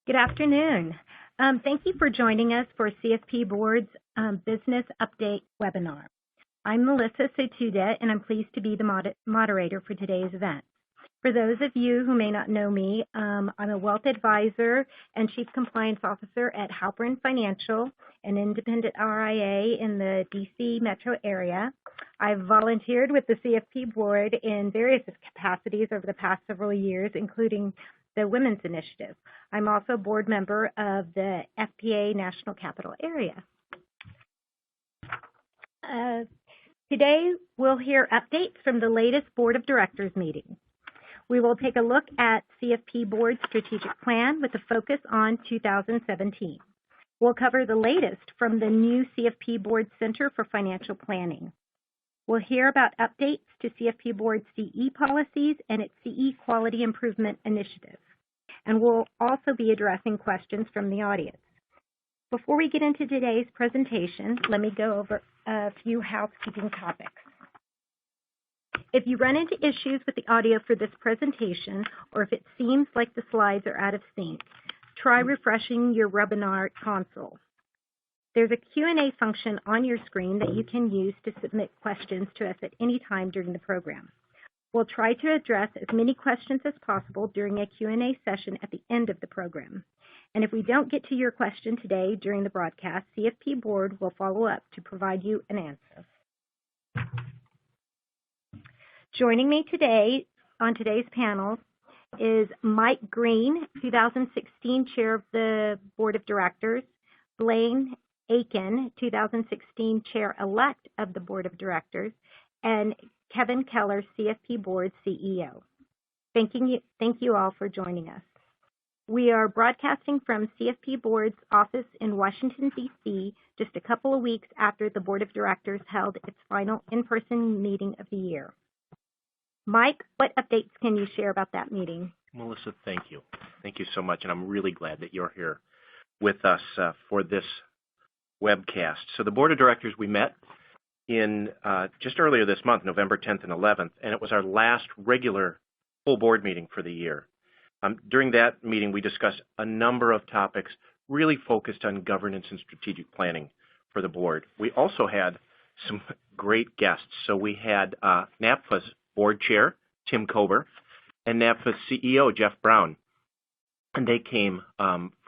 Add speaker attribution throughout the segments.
Speaker 1: Good afternoon. Thank you for joining us for CFP Board's Business Update webinar. I'm Melissa Sotudeh, and I'm pleased to be the moderator for today's event. For those of you who may not know me, I'm a wealth advisor and Chief Compliance Officer at Halpern Financial, an independent RIA in the DC metro area. I've volunteered with the CFP Board in various capacities over the past several years, including the Women's Initiative. I'm also a board member of the FPA National Capital Area. Today, we'll hear updates from the latest Board of Directors meeting. We will take a look at CFP Board's strategic plan with a focus on 2017. We'll cover the latest from the new CFP Board Center for Financial Planning. We'll hear about updates to CFP Board's CE policies and its CE Quality Improvement Initiative. And we'll also be addressing questions from the audience. Before we get into today's presentation, let me go over a few housekeeping topics. If you run into issues with the audio for this presentation, or if it seems like the slides are out of sync, try refreshing your webinar console. There's a Q&A function on your screen that you can use to submit questions to us at any time during the program. We'll try to address as many questions as possible during a Q&A session at the end of the program. And if we don't get to your question today during the broadcast, CFP Board will follow up to provide you an answer. Joining me today on today's panel is Mike Greene, 2016 Chair of the Board of Directors, Blaine Aikin, 2016 Chair-elect of the Board of Directors, and Kevin Keller, CFP Board CEO. Thank you all for joining us. We are broadcasting from CFP Board's office in Washington, D.C., just a couple of weeks after the Board of Directors held its final in-person meeting of the year. Mike, what updates can you share about that meeting?
Speaker 2: Melissa, thank you. Thank you so much, and I'm really glad that you're here with us for this webcast. So the Board of Directors, we met in just earlier this month, November 10th and 11th, and it was our last regular full board meeting for the year. During that meeting, we discussed a number of topics really focused on governance and strategic planning for the board. We also had some great guests. So we had NAPFA's board chair, Tim Kober, and NAPFA's CEO, Jeff Brown, and they came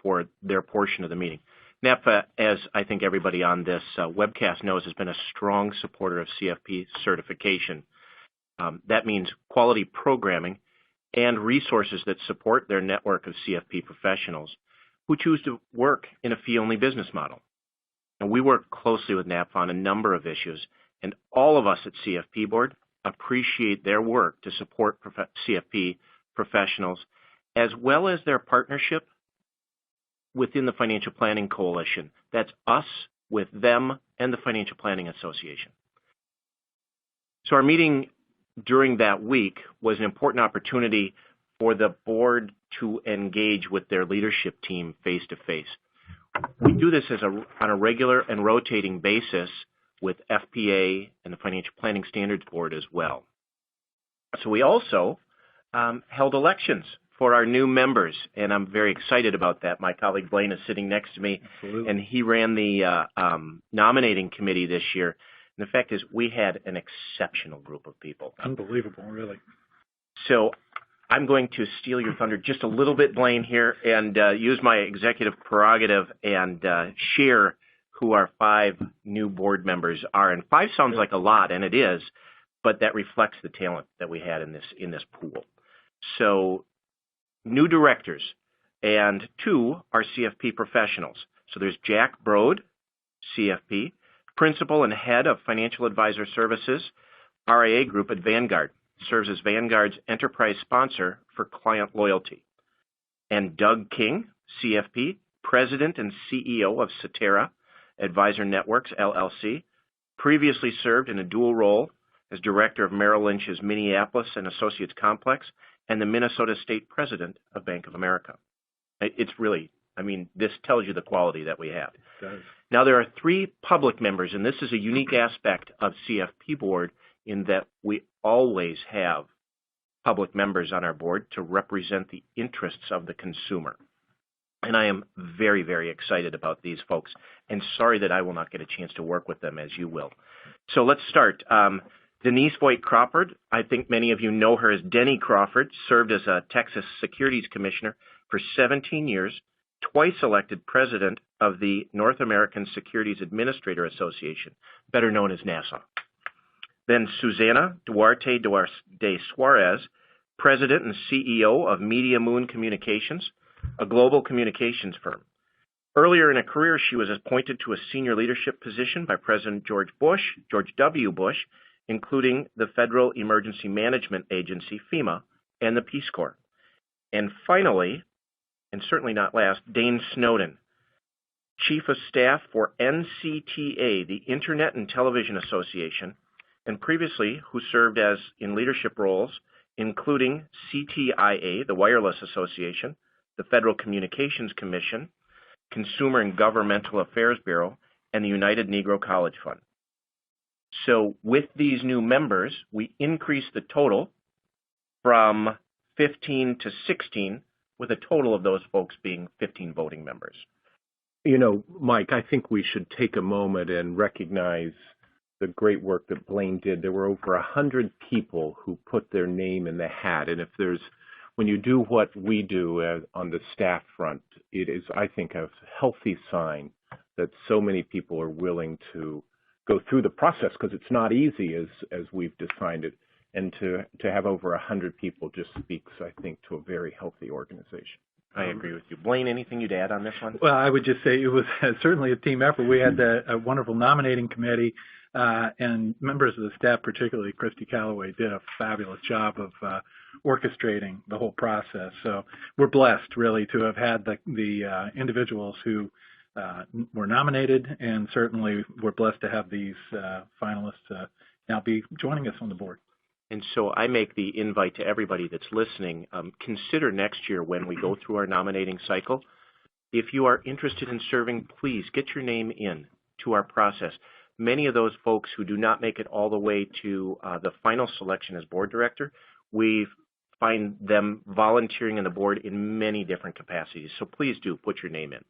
Speaker 2: for their portion of the meeting. NAPFA, as I think everybody on this webcast knows, has been a strong supporter of CFP certification. That means quality programming and resources that support their network of CFP professionals who choose to work in a fee-only business model. And we work closely with NAPFA on a number of issues, and all of us at CFP Board appreciate their work to support CFP professionals, as well as their partnership within the Financial Planning Coalition. That's us with them and the Financial Planning Association. So our meeting during that week was an important opportunity for the board to engage with their leadership team face-to-face. We do this on a regular and rotating basis with FPA and the Financial Planning Standards Board as well. So we also held elections for our new members, and I'm very excited about that. My colleague Blaine is sitting next to me, Absolutely. And he ran the nominating committee this year. And the fact is, we had an exceptional group of people.
Speaker 3: Unbelievable, really.
Speaker 2: So I'm going to steal your thunder just a little bit, Blaine, here, and use my executive prerogative and share who our 5 new board members are. And 5 sounds like a lot, and it is, but that reflects the talent that we had in this pool. So new directors, and 2 are CFP professionals. So there's Jack Broad, CFP, Principal and Head of Financial Advisor Services, RIA Group at Vanguard, serves as Vanguard's enterprise sponsor for client loyalty. And Doug King, CFP, President and CEO of Cetera Advisor Networks, LLC, previously served in a dual role as Director of Merrill Lynch's Minneapolis and Associates Complex and the Minnesota State President of Bank of America. It's really, this tells you the quality that we have.
Speaker 3: It does.
Speaker 2: Now, there are 3 public members, and this is a unique aspect of CFP Board in that we always have public members on our board to represent the interests of the consumer. And I am very, very excited about these folks, and sorry that I will not get a chance to work with them as you will. So let's start. Denise Crawford, I think many of you know her as Denny Crawford, served as a Texas Securities Commissioner for 17 years, twice elected president of the North American Securities Administrator Association, better known as NASA. Then Susana Duarte de Suarez, president and CEO of Media Moon Communications, a global communications firm. Earlier in her career, she was appointed to a senior leadership position by President George W. Bush, including the Federal Emergency Management Agency, FEMA, and the Peace Corps. And finally, and certainly not last, Dane Snowden, Chief of Staff for NCTA, the Internet and Television Association, and previously who served as in leadership roles, including CTIA, the Wireless Association, the Federal Communications Commission, Consumer and Governmental Affairs Bureau, and the United Negro College Fund. So with these new members, we increased the total from 15 to 16, with a total of those folks being 15 voting members.
Speaker 3: You know, Mike, I think we should take a moment and recognize the great work that Blaine did. There were over 100 people who put their name in the hat, and when you do what we do on the staff front, it is, I think, a healthy sign that so many people are willing to go through the process, because it's not easy as we've defined it, and to have over 100 people just speaks, I think, to a very healthy organization.
Speaker 2: I agree with you. Blaine, anything you'd add on this one?
Speaker 4: Well, I would just say it was certainly a team effort. We had a wonderful nominating committee, and members of the staff, particularly Christy Calloway, did a fabulous job of orchestrating the whole process. So we're blessed, really, to have had the individuals who were nominated, and certainly we're blessed to have these finalists now be joining us on the board.
Speaker 2: And so I make the invite to everybody that's listening, consider next year when we go through our nominating cycle. If you are interested in serving, please get your name in to our process. Many of those folks who do not make it all the way to the final selection as board director, we find them volunteering on the board in many different capacities. So please do put your name in.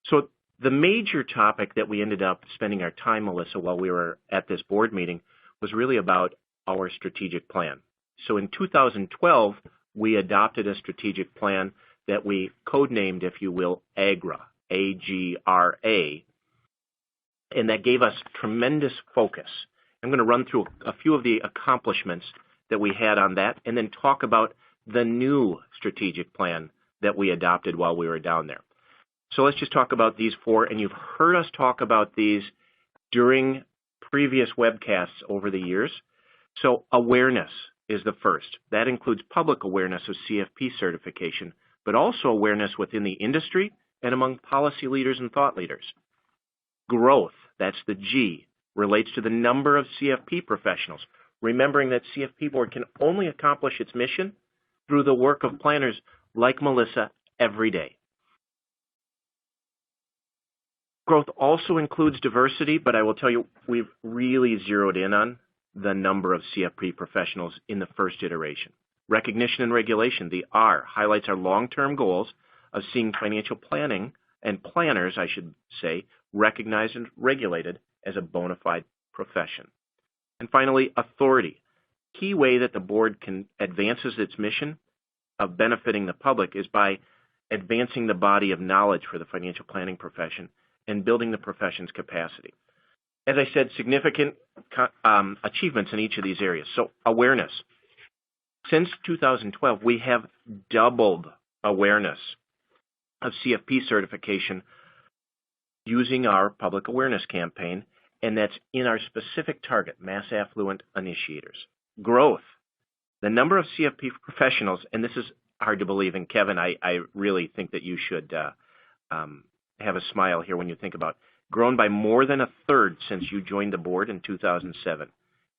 Speaker 2: So the major topic that we ended up spending our time, Melissa, while we were at this board meeting was really about our strategic plan. So in 2012, we adopted a strategic plan that we codenamed, if you will, AGRA, A-G-R-A, and that gave us tremendous focus. I'm going to run through a few of the accomplishments that we had on that, and then talk about the new strategic plan that we adopted while we were down there. So let's just talk about these four, and you've heard us talk about these during previous webcasts over the years. So awareness is the first. That includes public awareness of CFP certification, but also awareness within the industry and among policy leaders and thought leaders. Growth, that's the G, relates to the number of CFP professionals, remembering that CFP Board can only accomplish its mission through the work of planners like Melissa every day. Growth also includes diversity, but I will tell you, we've really zeroed in on the number of CFP professionals in the first iteration. Recognition and regulation, the R, highlights our long-term goals of seeing financial planning and planners, I should say, recognized and regulated as a bona fide profession. And finally, authority. Key way that the board advances its mission of benefiting the public is by advancing the body of knowledge for the financial planning profession and building the profession's capacity. As I said, significant achievements in each of these areas. So awareness. Since 2012, we have doubled awareness of CFP certification using our public awareness campaign, and that's in our specific target, mass affluent initiators. Growth. The number of CFP professionals, and this is hard to believe, and Kevin, I really think that you should have a smile here when you think about, grown by more than a third since you joined the board in 2007. In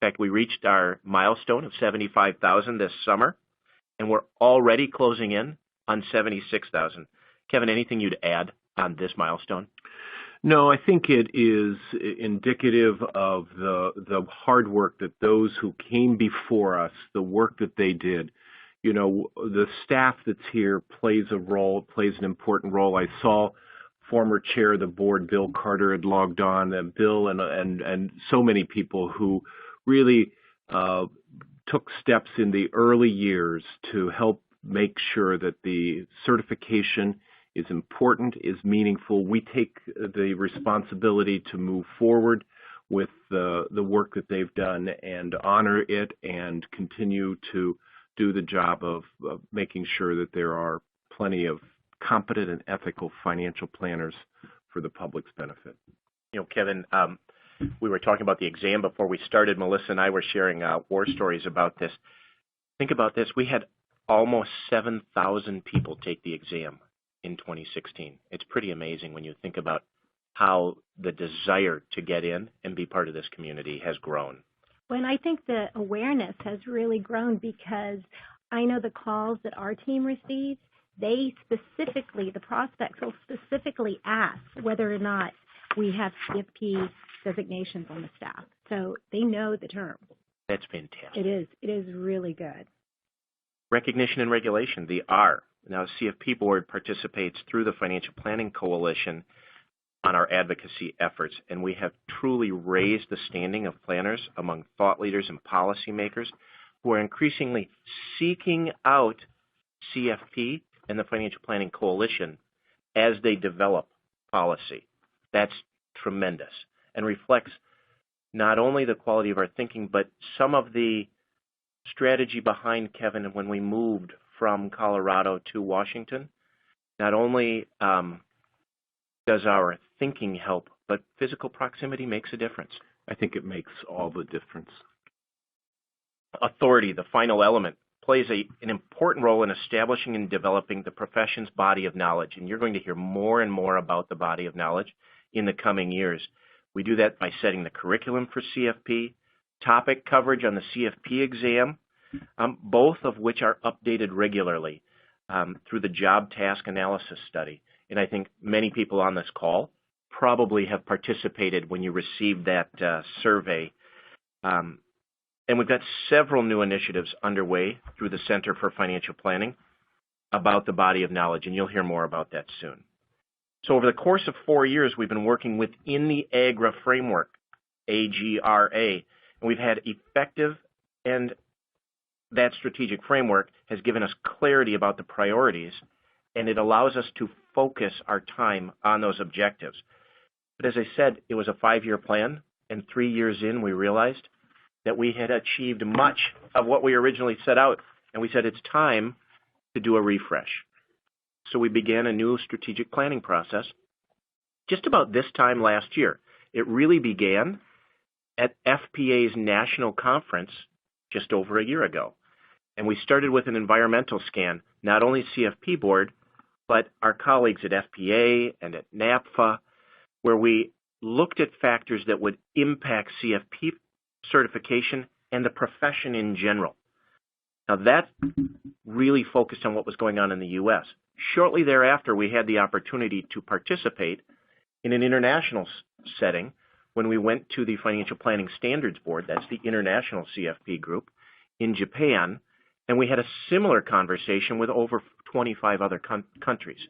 Speaker 2: fact, we reached our milestone of 75,000 this summer, and we're already closing in on 76,000. Kevin, anything you'd add on this milestone?
Speaker 3: No, I think it is indicative of the hard work that those who came before us, the work that they did. the staff that's here plays a role, plays an important role. I saw former chair of the board, Bill Carter, had logged on, and Bill and so many people who really took steps in the early years to help make sure that the certification is important, is meaningful. We take the responsibility to move forward with the work that they've done and honor it and continue to do the job of making sure that there are plenty of competent and ethical financial planners for the public's benefit.
Speaker 2: Kevin, we were talking about the exam before we started. Melissa and I were sharing war stories about this. Think about this. We had almost 7,000 people take the exam in 2016. It's pretty amazing when you think about how the desire to get in and be part of this community has grown.
Speaker 1: Well, and I think the awareness has really grown because I know the calls that our team receives, the prospects will specifically ask whether or not we have CFP designations on the staff. So they know the term.
Speaker 2: That's fantastic.
Speaker 1: It is. It is really good.
Speaker 2: Recognition and regulation, the R. Now, the CFP Board participates through the Financial Planning Coalition on our advocacy efforts, and we have truly raised the standing of planners among thought leaders and policymakers who are increasingly seeking out CFP and the Financial Planning Coalition as they develop policy. That's tremendous and reflects not only the quality of our thinking, but some of the strategy behind, Kevin, when we moved from Colorado to Washington. Not only does our thinking help, but physical proximity makes a difference.
Speaker 3: I think it makes all the difference.
Speaker 2: Authority, the final element, plays an important role in establishing and developing the profession's body of knowledge. And you're going to hear more and more about the body of knowledge in the coming years. We do that by setting the curriculum for CFP, topic coverage on the CFP exam, both of which are updated regularly through the job task analysis study. And I think many people on this call probably have participated when you received that survey. And we've got several new initiatives underway through the Center for Financial Planning about the body of knowledge, and you'll hear more about that soon. So over the course of 4 years, we've been working within the AGRA framework, AGRA, and we've had effective, and that strategic framework has given us clarity about the priorities, and it allows us to focus our time on those objectives. But as I said, it was a 5-year plan, and 3 years in, we realized that we had achieved much of what we originally set out, and we said it's time to do a refresh. So we began a new strategic planning process just about this time last year. It really began at FPA's national conference just over a year ago. And we started with an environmental scan, not only CFP Board, but our colleagues at FPA and at NAPFA, where we looked at factors that would impact CFP certification and the profession in general. Now that really focused on what was going on in the U.S. Shortly thereafter, we had the opportunity to participate in an international setting when we went to the Financial Planning Standards Board, that's the international CFP group, in Japan, and we had a similar conversation with over 25 other countries.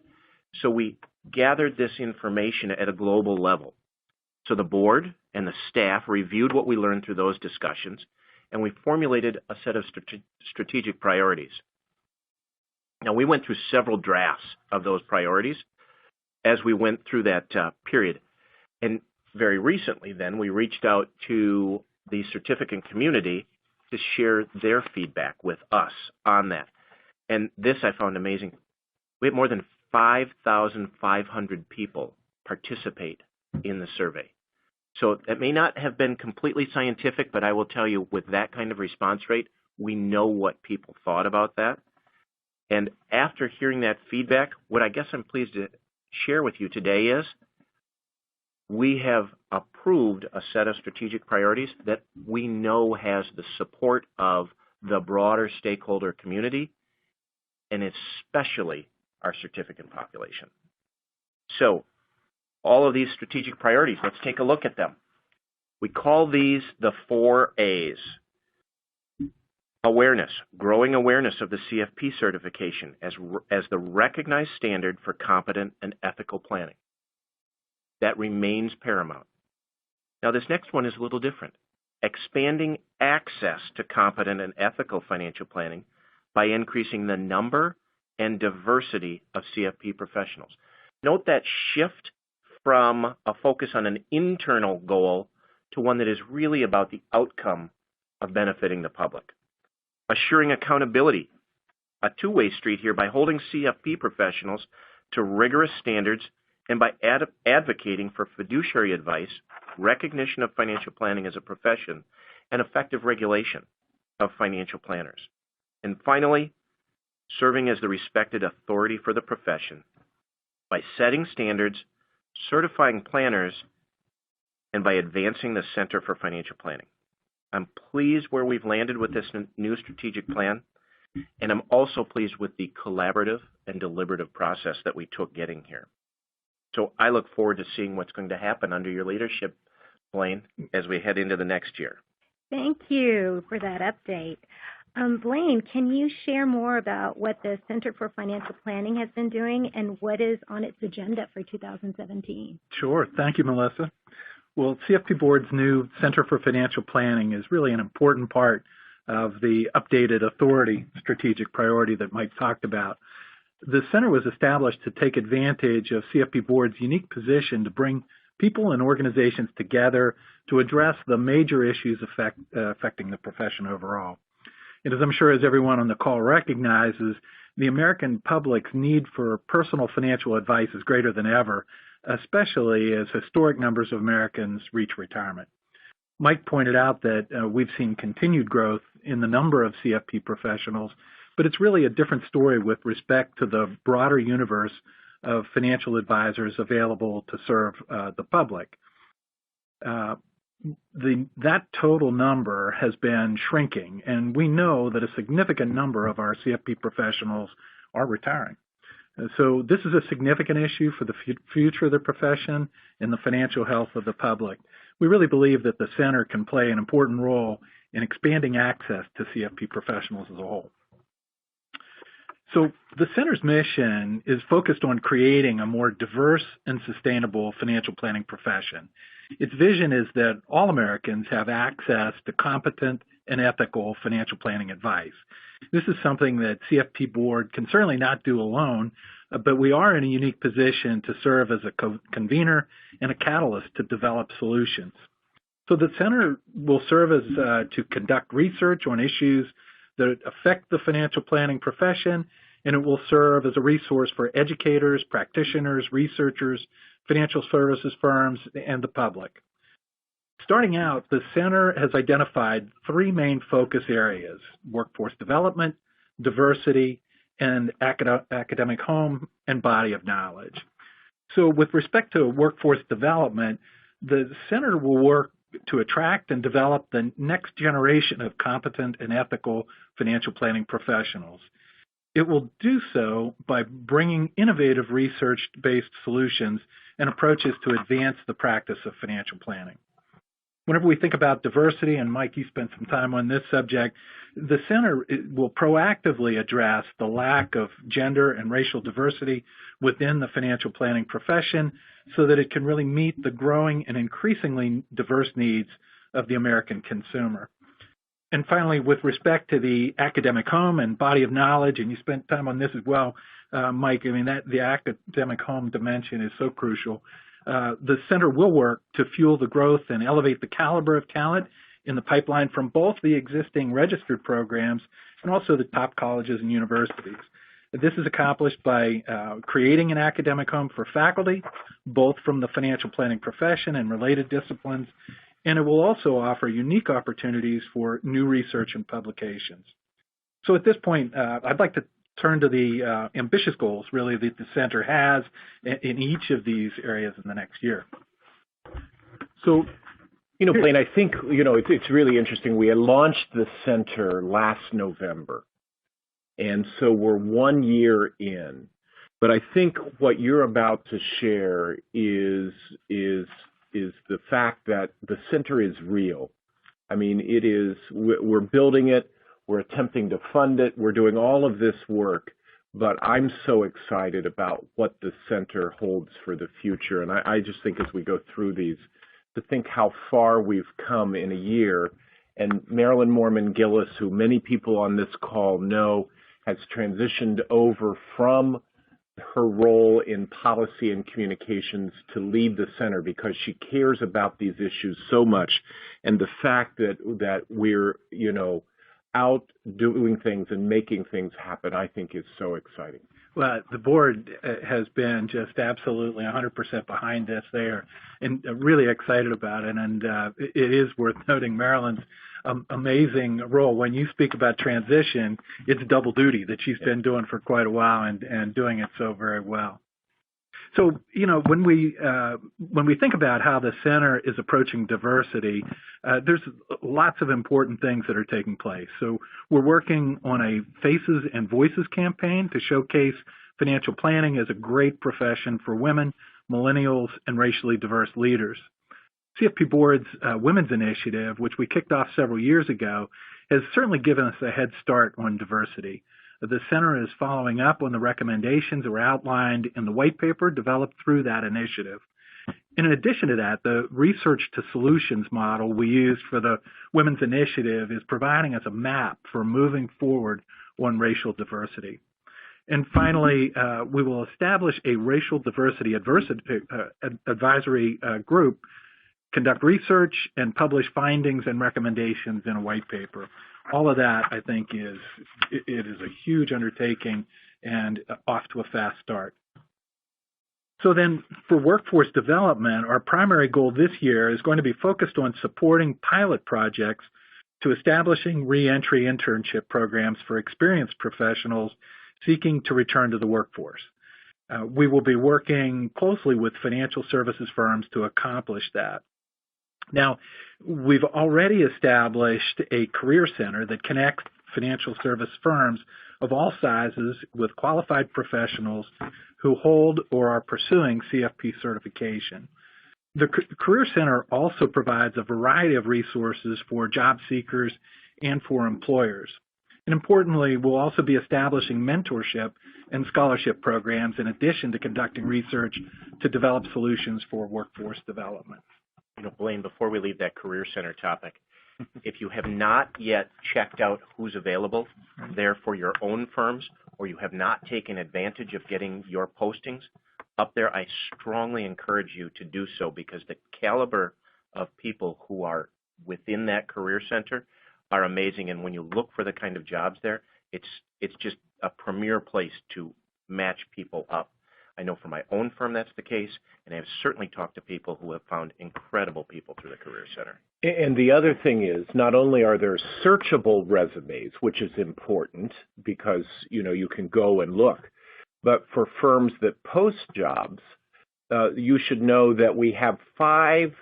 Speaker 2: So we gathered this information at a global level. So the board and the staff reviewed what we learned through those discussions, and we formulated a set of strategic priorities. Now, we went through several drafts of those priorities as we went through that period. And very recently, then, we reached out to the certificate community to share their feedback with us on that. And this I found amazing. We had more than 5,500 people participate in the survey. So it may not have been completely scientific, but I will tell you with that kind of response rate, we know what people thought about that. And after hearing that feedback, what I guess I'm pleased to share with you today is we have approved a set of strategic priorities that we know has the support of the broader stakeholder community and especially our certificate population. So all of these strategic priorities, let's take a look at them. We call these the 4 A's. Awareness, growing awareness of the CFP certification as the recognized standard for competent and ethical planning. That remains paramount. Now, this next one is a little different. Expanding access to competent and ethical financial planning by increasing the number and diversity of CFP professionals. Note that shift from a focus on an internal goal to one that is really about the outcome of benefiting the public. Assuring accountability, a two-way street here by holding CFP professionals to rigorous standards and by advocating for fiduciary advice, recognition of financial planning as a profession, and effective regulation of financial planners. And finally, serving as the respected authority for the profession by setting standards, certifying planners, and by advancing the Center for Financial Planning. I'm pleased where we've landed with this new strategic plan, and I'm also pleased with the collaborative and deliberative process that we took getting here. So I look forward to seeing what's going to happen under your leadership, Blaine, as we head into the next year.
Speaker 1: Thank you for that update. Blaine, can you share more about what the Center for Financial Planning has been doing and what is on its agenda for 2017?
Speaker 4: Sure. Thank you, Melissa. Well, CFP Board's new Center for Financial Planning is really an important part of the updated authority strategic priority that Mike talked about. The center was established to take advantage of CFP Board's unique position to bring people and organizations together to address the major issues affecting the profession overall. And as I'm sure as everyone on the call recognizes, the American public's need for personal financial advice is greater than ever, especially as historic numbers of Americans reach retirement. Mike pointed out that we've seen continued growth in the number of CFP professionals, but it's really a different story with respect to the broader universe of financial advisors available to serve the public. That total number has been shrinking, and we know that a significant number of our CFP professionals are retiring. So this is a significant issue for the future of the profession and the financial health of the public. We really believe that the center can play an important role in expanding access to CFP professionals as a whole. So the center's mission is focused on creating a more diverse and sustainable financial planning profession. Its vision is that all Americans have access to competent and ethical financial planning advice. This is something that CFP Board can certainly not do alone, but we are in a unique position to serve as a convener and a catalyst to develop solutions. So the center will serve as to conduct research on issues that affect the financial planning profession, and it will serve as a resource for educators, practitioners, researchers, financial services firms, and the public. Starting out, the center has identified three main focus areas: workforce development, diversity, and academic home and body of knowledge. So with respect to workforce development, the center will work to attract and develop the next generation of competent and ethical financial planning professionals. It will do so by bringing innovative research-based solutions and approaches to advance the practice of financial planning. Whenever we think about diversity, and Mike, you spent some time on this subject, the center will proactively address the lack of gender and racial diversity within the financial planning profession so that it can really meet the growing and increasingly diverse needs of the American consumer. And finally, with respect to the academic home and body of knowledge, and you spent time on this as well, Mike, I mean, the academic home dimension is so crucial. The center will work to fuel the growth and elevate the caliber of talent in the pipeline from both the existing registered programs and also the top colleges and universities. This is accomplished by creating an academic home for faculty, both from the financial planning profession and related disciplines, and it will also offer unique opportunities for new research and publications. So at this point, I'd like to turn to the ambitious goals, really, that the center has in each of these areas in the next year.
Speaker 3: So, you know, Blaine, I think, you know, it's really interesting. We had launched the center last November, and so we're 1 year in. But I think what you're about to share is the fact that the center is real. I mean, it is. We're building it. We're attempting to fund it. We're doing all of this work, but I'm so excited about what the center holds for the future. And I just think as we go through these, to think how far we've come in a year. And Marilyn Mormon Gillis, who many people on this call know, has transitioned over from her role in policy and communications to lead the center because she cares about these issues so much. And the fact that we're, out doing things and making things happen, I think is so exciting.
Speaker 4: Well, the board has been just absolutely 100% behind this there and really excited about it. And it is worth noting Marilyn's amazing role. When you speak about transition, it's double duty that she's been doing for quite a while and doing it so very well. So, when we think about how the center is approaching diversity, there's lots of important things that are taking place. So we're working on a Faces and Voices campaign to showcase financial planning as a great profession for women, millennials, and racially diverse leaders. CFP Board's Women's Initiative, which we kicked off several years ago, has certainly given us a head start on diversity. The center is following up on the recommendations that were outlined in the white paper developed through that initiative. In addition to that, the research to solutions model we used for the Women's Initiative is providing us a map for moving forward on racial diversity. And finally, we will establish a racial diversity advisory group, conduct research, and publish findings and recommendations in a white paper. All of that, I think, it is a huge undertaking and off to a fast start. So then for workforce development, our primary goal this year is going to be focused on supporting pilot projects to establishing reentry internship programs for experienced professionals seeking to return to the workforce. We will be working closely with financial services firms to accomplish that. Now, we've already established a career center that connects financial service firms of all sizes with qualified professionals who hold or are pursuing CFP certification. The Career Center also provides a variety of resources for job seekers and for employers. And importantly, we'll also be establishing mentorship and scholarship programs in addition to conducting research to develop solutions for workforce development.
Speaker 2: Blaine, before we leave that Career Center topic, if you have not yet checked out who's available there for your own firms, or you have not taken advantage of getting your postings up there, I strongly encourage you to do so because the caliber of people who are within that Career Center are amazing. And when you look for the kind of jobs there, it's just a premier place to match people up. I know for my own firm that's the case, and I've certainly talked to people who have found incredible people through the Career Center.
Speaker 3: And the other thing is, not only are there searchable resumes, which is important because, you can go and look, but for firms that post jobs, you should know that we have 5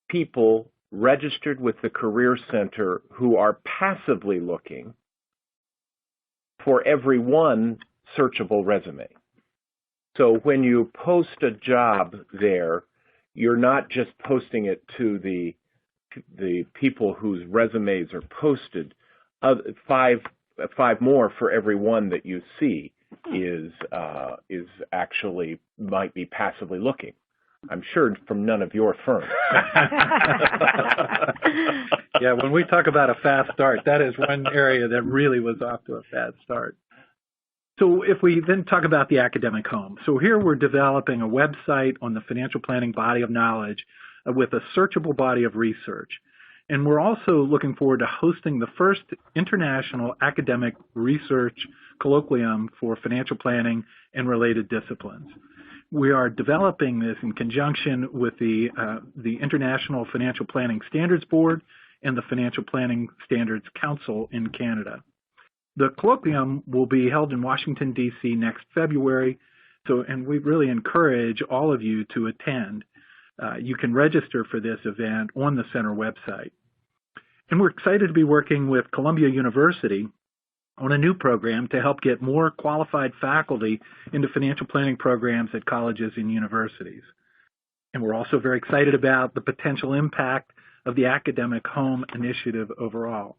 Speaker 3: people registered with the Career Center who are passively looking for every one searchable resume. So when you post a job there, you're not just posting it to the people whose resumes are posted. 5 more for every one that you see is actually might be passively looking. I'm sure from none of your firms.
Speaker 4: Yeah, when we talk about a fast start, that is one area that really was off to a fast start. So if we then talk about the academic home, so here we're developing a website on the financial planning body of knowledge with a searchable body of research. And we're also looking forward to hosting the first international academic research colloquium for financial planning and related disciplines. We are developing this in conjunction with the International Financial Planning Standards Board and the Financial Planning Standards Council in Canada. The colloquium will be held in Washington, D.C. next February, and we really encourage all of you to attend. You can register for this event on the center website. And we're excited to be working with Columbia University on a new program to help get more qualified faculty into financial planning programs at colleges and universities. And we're also very excited about the potential impact of the academic home initiative overall.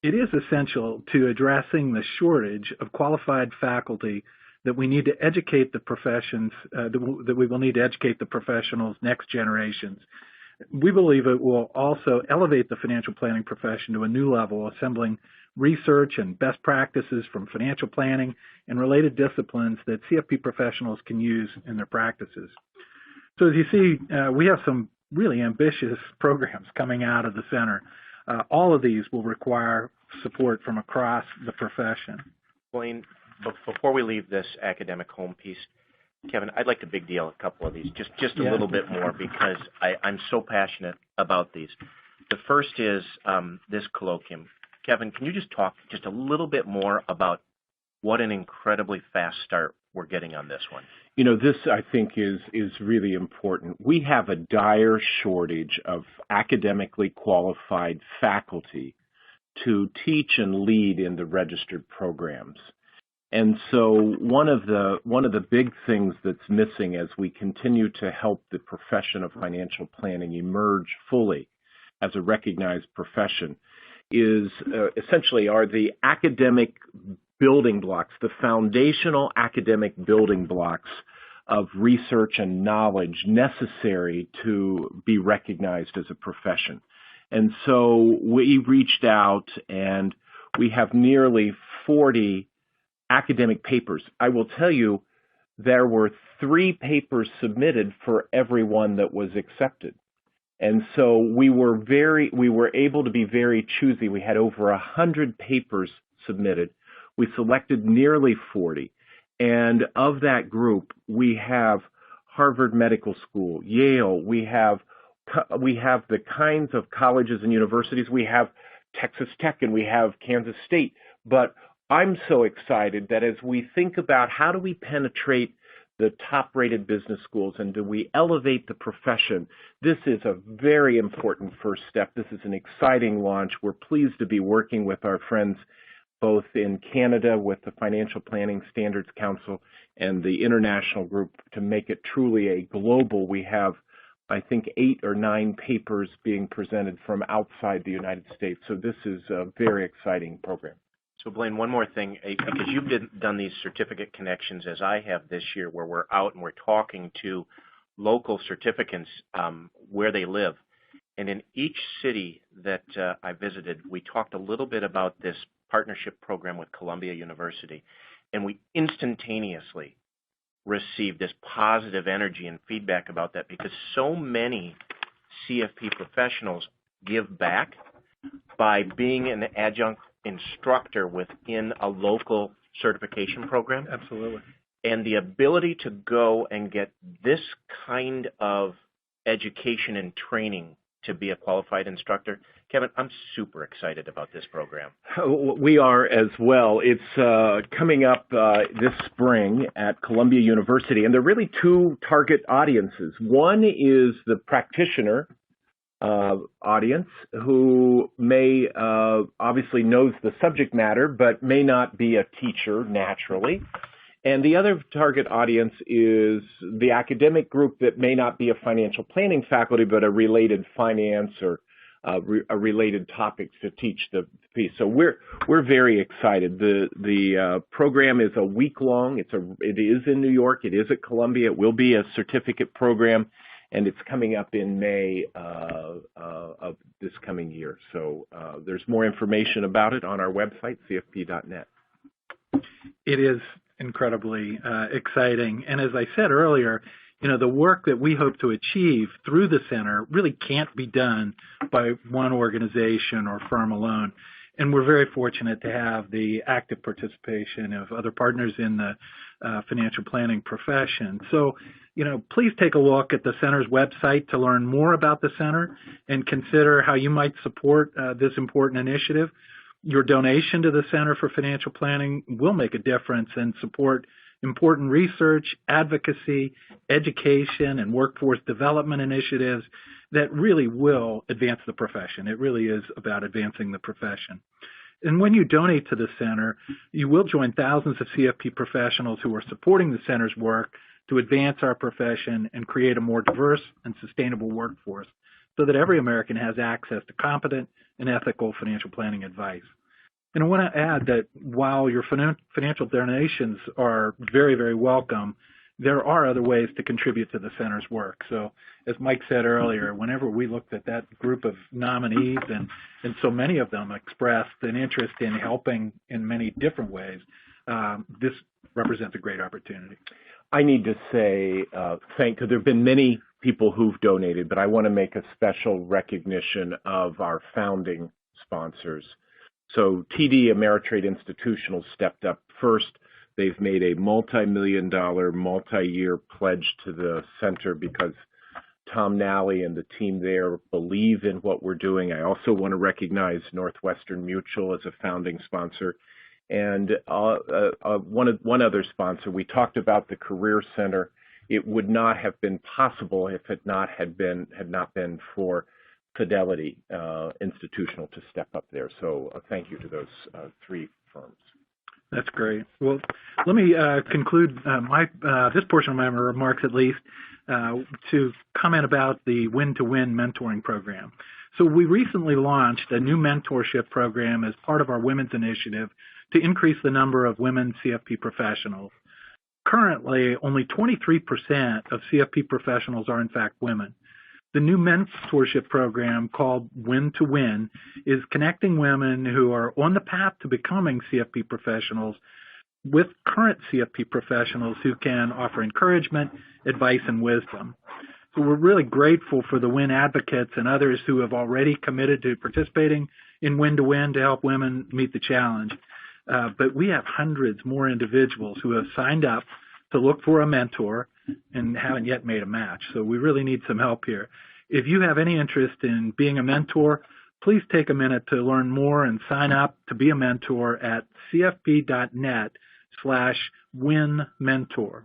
Speaker 4: It is essential to addressing the shortage of qualified faculty that we need to educate the professions, that we will need to educate the professionals next generations. We believe it will also elevate the financial planning profession to a new level, assembling research and best practices from financial planning and related disciplines that CFP professionals can use in their practices. So as you see, we have some really ambitious programs coming out of the center. All of these will require support from across the profession.
Speaker 2: Blaine, before we leave this academic home piece, Kevin, I'd like to big deal a couple of these, just a little bit more, because I'm so passionate about these. The first is this colloquium. Kevin, can you just talk just a little bit more about what an incredibly fast start we're getting on this one?
Speaker 3: You know, this, I think, is really important. We have a dire shortage of academically qualified faculty to teach and lead in the registered programs. And so one of the big things that's missing as we continue to help the profession of financial planning emerge fully as a recognized profession is essentially are the academic building blocks, the foundational academic building blocks of research and knowledge necessary to be recognized as a profession. And so we reached out, and we have nearly 40 academic papers. I will tell you, there were 3 papers submitted for every one that was accepted. And so we were able to be very choosy. We had over 100 papers submitted. We selected nearly 40. And of that group, we have Harvard Medical School, Yale, we have the kinds of colleges and universities, we have Texas Tech, and we have Kansas State. But I'm so excited that as we think about how do we penetrate the top-rated business schools and do we elevate the profession, this is a very important first step. This is an exciting launch. We're pleased to be working with our friends both in Canada with the Financial Planning Standards Council and the international group to make it truly a global. We have, I think, 8 or 9 papers being presented from outside the United States. So this is a very exciting program.
Speaker 2: So, Blaine, one more thing, because you've done these certificate connections as I have this year, where we're out and we're talking to local certificates where they live. And in each city that I visited, we talked a little bit about this partnership program with Columbia University, and we instantaneously received this positive energy and feedback about that, because so many CFP professionals give back by being an adjunct instructor within a local certification program.
Speaker 4: Absolutely.
Speaker 2: And the ability to go and get this kind of education and training to be a qualified instructor. Kevin, I'm super excited about this program.
Speaker 3: We are as well. It's coming up this spring at Columbia University, and there are really 2 target audiences. One is the practitioner audience who may obviously knows the subject matter but may not be a teacher naturally. And the other target audience is the academic group that may not be a financial planning faculty but a related finance or a related topics to teach the piece. So we're very excited. The program is a week long. It is in New York. It is at Columbia. It will be a certificate program, and it's coming up in May of this coming year. So there's more information about it on our website, cfp.net.
Speaker 4: It is incredibly exciting. And as I said earlier, you know, the work that we hope to achieve through the center really can't be done by one organization or firm alone. And we're very fortunate to have the active participation of other partners in the financial planning profession. So, you know, please take a look at the center's website to learn more about the center and consider how you might support this important initiative. Your donation to the Center for Financial Planning will make a difference and support important research, advocacy, education, and workforce development initiatives that really will advance the profession. It really is about advancing the profession. And when you donate to the center, you will join thousands of CFP professionals who are supporting the center's work to advance our profession and create a more diverse and sustainable workforce so that every American has access to competent and ethical financial planning advice. And I want to add that while your financial donations are very, very welcome, there are other ways to contribute to the center's work. So as Mike said earlier, whenever we looked at that group of nominees, and so many of them expressed an interest in helping in many different ways, this represents a great opportunity.
Speaker 3: I need to say because there have been many people who've donated, but I want to make a special recognition of our founding sponsors. So TD Ameritrade Institutional stepped up first. They've made a multi-million-dollar, multi-year pledge to the center because Tom Nally and the team there believe in what we're doing. I also want to recognize Northwestern Mutual as a founding sponsor. And one other sponsor, we talked about the Career Center. It would not have been possible if it had not been for Fidelity Institutional to step up there. So thank you to those three firms.
Speaker 4: That's great. Well, let me conclude this portion of my remarks, at least, to comment about the Win-to-Win mentoring program. So we recently launched a new mentorship program as part of our women's initiative to increase the number of women CFP professionals. Currently, only 23% of CFP professionals are in fact women. The new mentorship program called Win-to-Win is connecting women who are on the path to becoming CFP professionals with current CFP professionals who can offer encouragement, advice, and wisdom. So we're really grateful for the WIN advocates and others who have already committed to participating in Win-to-Win to help women meet the challenge. But we have hundreds more individuals who have signed up to look for a mentor and haven't yet made a match. So we really need some help here. If you have any interest in being a mentor, please take a minute to learn more and sign up to be a mentor at cfp.net/winmentor.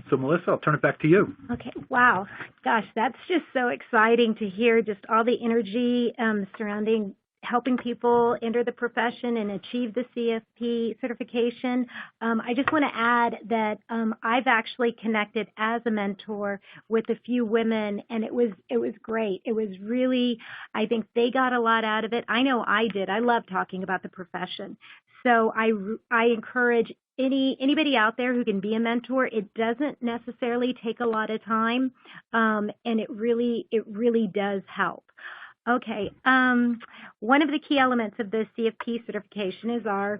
Speaker 4: So, Melissa, I'll turn it back to you.
Speaker 1: Okay. Wow. Gosh, that's just so exciting to hear just all the energy surrounding helping people enter the profession and achieve the CFP certification. I just want to add that I've actually connected as a mentor with a few women, and it was great. It was really, I think they got a lot out of it. I know I did. I love talking about the profession. So I encourage anybody out there who can be a mentor. It doesn't necessarily take a lot of time, and it really does help. Okay, one of the key elements of the CFP certification is our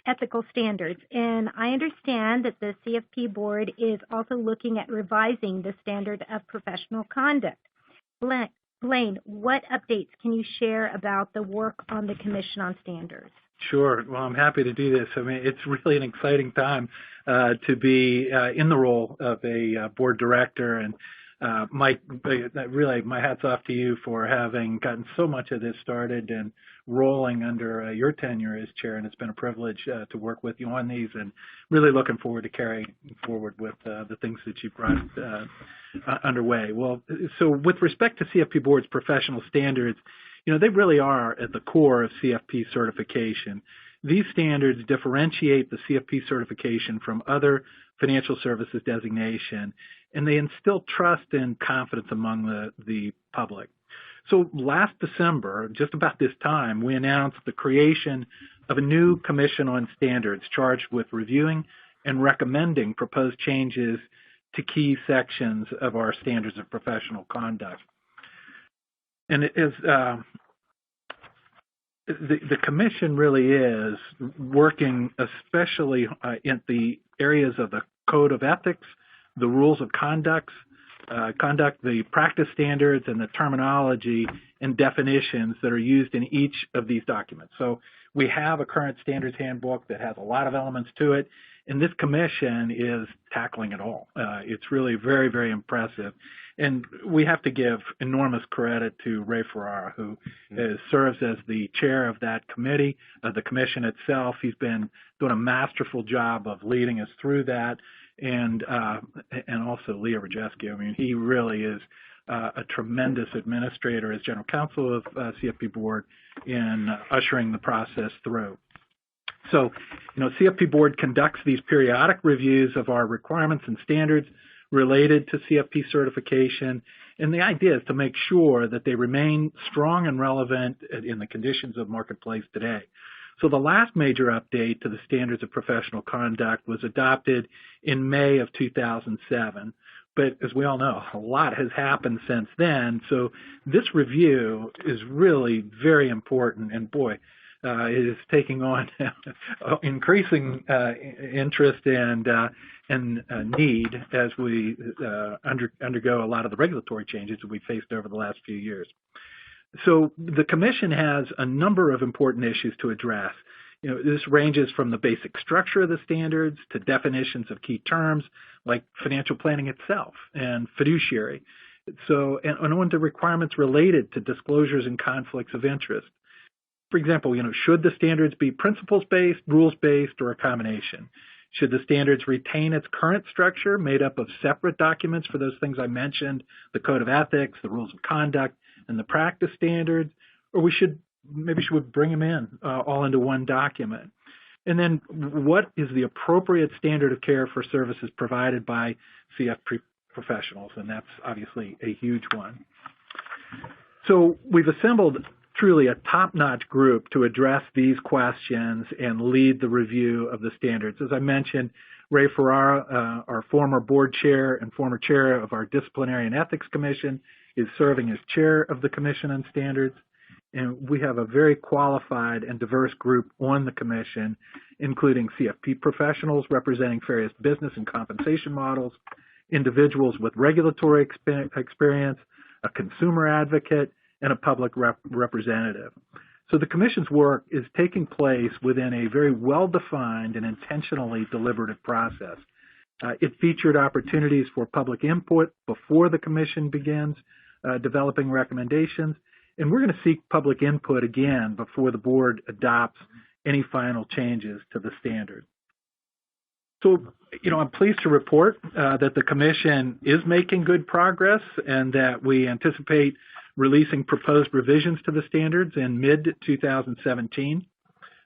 Speaker 1: ethical standards, and I understand that the CFP Board is also looking at revising the standard of professional conduct. Blaine, what updates can you share about the work on the Commission on Standards?
Speaker 4: Sure. Well, I'm happy to do this. I mean, it's really an exciting time to be in the role of a board director. And Mike, really, my hat's off to you for having gotten so much of this started and rolling under your tenure as chair. And it's been a privilege to work with you on these, and really looking forward to carrying forward with the things that you've brought underway. Well, so with respect to CFP Board's professional standards, you know, they really are at the core of CFP certification. These standards differentiate the CFP certification from other financial services designation, and they instill trust and confidence among the public. So last December, just about this time, we announced the creation of a new Commission on Standards charged with reviewing and recommending proposed changes to key sections of our standards of professional conduct. And it is the Commission really is working especially in the areas of the Code of Ethics, the Rules of Conduct, the practice standards, and the terminology and definitions that are used in each of these documents. So we have a current standards handbook that has a lot of elements to it, and this Commission is tackling it all. It's really very, very impressive. And we have to give enormous credit to Ray Ferrara, who serves as the chair of that committee, of the Commission itself. He's been doing a masterful job of leading us through that, and also Leah Rajeski. I mean, he really is a tremendous administrator as general counsel of CFP Board in ushering the process through. So, you know, CFP Board conducts these periodic reviews of our requirements and standards related to CFP certification, And the idea is to make sure that they remain strong and relevant in the conditions of marketplace today. So the last major update to the standards of professional conduct was adopted in May of 2007. But as we all know, a lot has happened since then. So this review is really very important. And boy, it is taking on increasing interest and need as we undergo a lot of the regulatory changes that we faced over the last few years. So the Commission has a number of important issues to address. This ranges from the basic structure of the standards to definitions of key terms like financial planning itself and fiduciary. So, and on to requirements related to disclosures and conflicts of interest. For example, should the standards be principles-based, rules-based, or a combination? Should the standards retain its current structure made up of separate documents for those things I mentioned, the Code of Ethics, the Rules of Conduct, and the practice standards, or maybe we bring them in all into one document? And then what is the appropriate standard of care for services provided by CFP professionals? And that's obviously a huge one. So we've assembled truly a top-notch group to address these questions and lead the review of the standards. As I mentioned, Ray Ferrara, our former board chair and former chair of our Disciplinary and Ethics Commission, is serving as chair of the Commission on Standards. And we have a very qualified and diverse group on the Commission, including CFP professionals representing various business and compensation models, individuals with regulatory experience, a consumer advocate, and a public representative. So the Commission's work is taking place within a very well-defined and intentionally deliberative process. It featured opportunities for public input before the Commission begins developing recommendations, and we're going to seek public input again before the Board adopts any final changes to the standard. So, I'm pleased to report that the Commission is making good progress and that we anticipate releasing proposed revisions to the standards in mid-2017.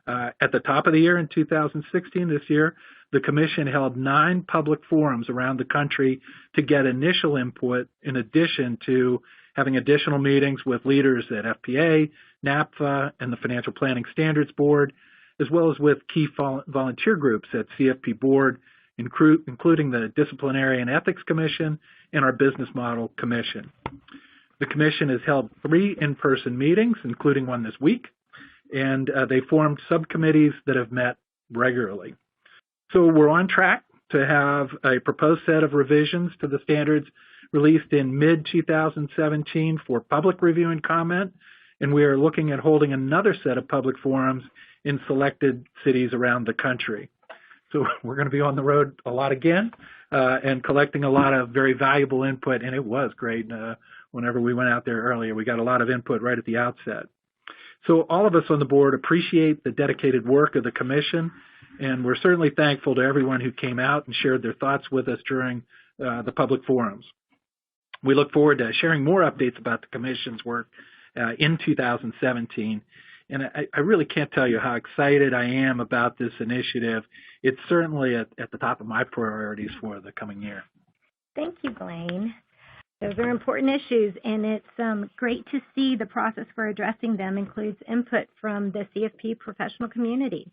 Speaker 4: At the top of the year in 2016, this year, the Commission held 9 public forums around the country to get initial input in addition to having additional meetings with leaders at FPA, NAPFA, and the Financial Planning Standards Board, as well as with key volunteer groups at CFP Board, including the Disciplinary and Ethics Commission and our Business Model Commission. The Commission has held 3 in-person meetings, including one this week, and they formed subcommittees that have met regularly. So we're on track to have a proposed set of revisions to the standards released in mid-2017 for public review and comment, and we are looking at holding another set of public forums in selected cities around the country. So we're going to be on the road a lot again and collecting a lot of very valuable input, and it was great. Whenever we went out there earlier, we got a lot of input right at the outset. So all of us on the board appreciate the dedicated work of the Commission, and we're certainly thankful to everyone who came out and shared their thoughts with us during the public forums. We look forward to sharing more updates about the Commission's work in 2017. And I really can't tell you how excited I am about this initiative. It's certainly at the top of my priorities for the coming year.
Speaker 1: Thank you, Blaine. Those are important issues, and it's great to see the process for addressing them includes input from the CFP professional community.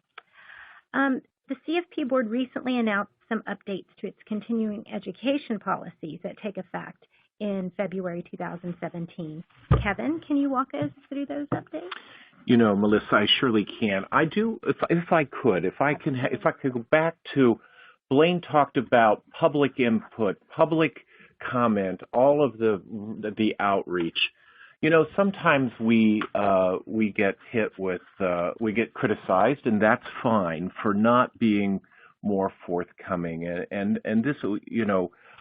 Speaker 1: The CFP Board recently announced some updates to its continuing education policies that take effect in February 2017. Kevin, can you walk us through those updates?
Speaker 3: Melissa, I surely can. I do, if I could go back to Blaine talked about public input, public comment, all of the outreach. Sometimes we get hit with we get criticized, and that's fine for not being more forthcoming. And this,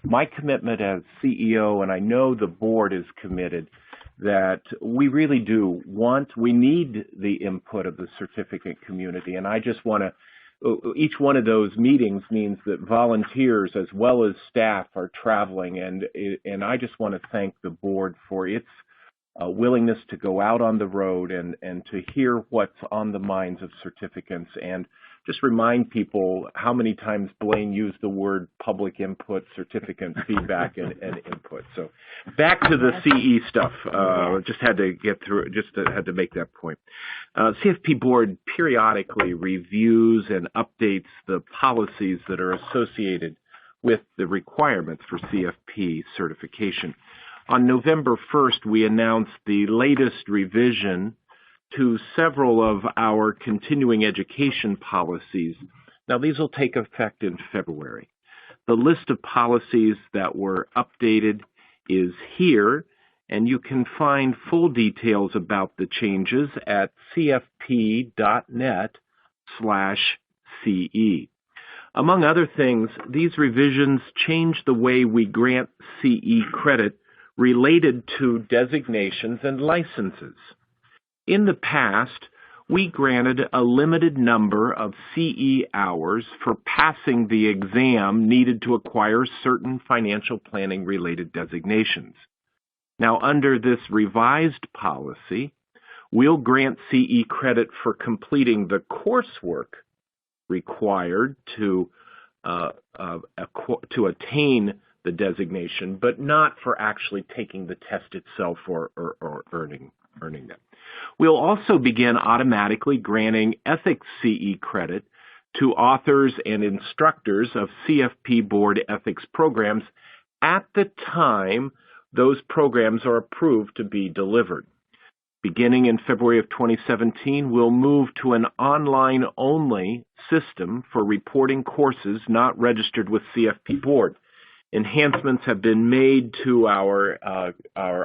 Speaker 3: my commitment as CEO, and I know the board is committed, that we really we need the input of the certificate community. And I just want to, each one of those meetings means that volunteers as well as staff are traveling. And I just want to thank the board for its willingness to go out on the road and to hear what's on the minds of certificants, and just remind people how many times Blaine used the word public input, certificant feedback, and input. So back to the CE stuff. Just had to get through it, had to make that point. CFP Board periodically reviews and updates the policies that are associated with the requirements for CFP certification. On November 1st, we announced the latest revision to several of our continuing education policies. Now, these will take effect in February. The list of policies that were updated is here, and you can find full details about the changes at cfp.net/CE. Among other things, these revisions change the way we grant CE credit related to designations and licenses. In the past, we granted a limited number of CE hours for passing the exam needed to acquire certain financial planning related designations. Now, under this revised policy, we'll grant CE credit for completing the coursework required to attain the designation, but not for actually taking the test itself or earning them. We'll also begin automatically granting ethics CE credit to authors and instructors of CFP Board ethics programs at the time those programs are approved to be delivered. Beginning in February of 2017, we'll move to an online-only system for reporting courses not registered with CFP Board. Enhancements have been made to our